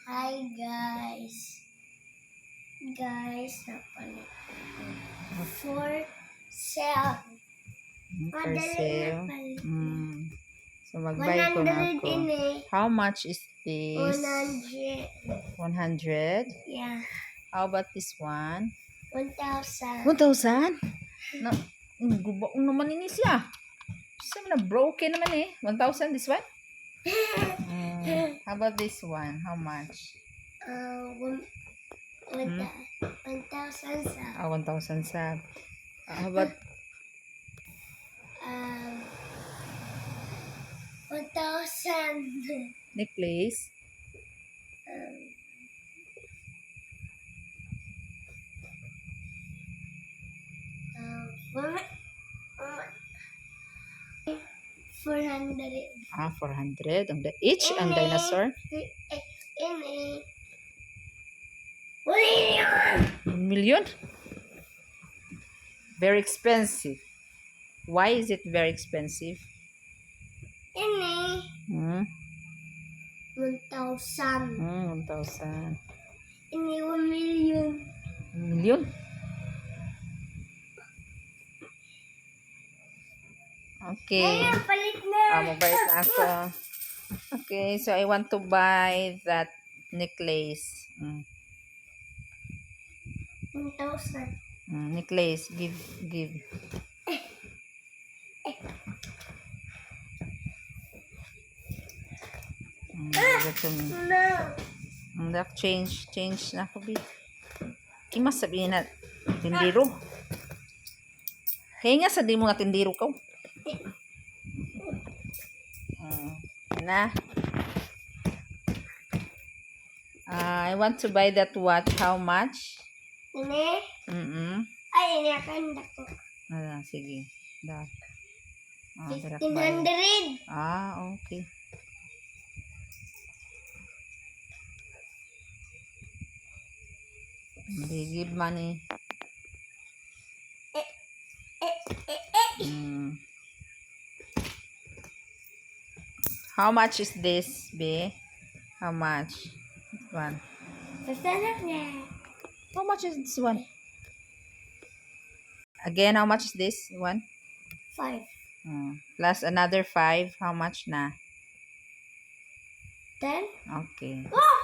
Hi guys. Napalit. For sale. For Madali sale. napalit. So, mag-buy ko na 100 ako. din eh. How much is this? 100. 100? Yeah. How about this one? 1,000. 1,000? No, gubaong naman ini siya. Siya na broken naman eh. 1,000 this one? How about this one? How much? 1,000 sa. 1,000 sa. How about 1,000. necklace? Mama, 400. 400. Each ang dinosaur? Ini. 1 million? Very expensive. Why is it very expensive? Ini. 1,000. 1,000. Ini 1 million. 1 million? Okay. Palit na. Mabait na ako. Okay, so I want to buy that necklace. 1,000. Necklace. Give. Give it to me. No. Change na ako, babe. Mas sabihin na, tindiro. Kaya nga sa di mo nga tindiro ka. Na. I want to buy that watch. How much? Ini? Ay, ini akan dako. Sige. Da. 1,500. Okay. They give money. How much is this, be? How much? This one. How much is this one? Again, how much is this one? 5. Plus another 5. How much na? 10. Okay. Oh!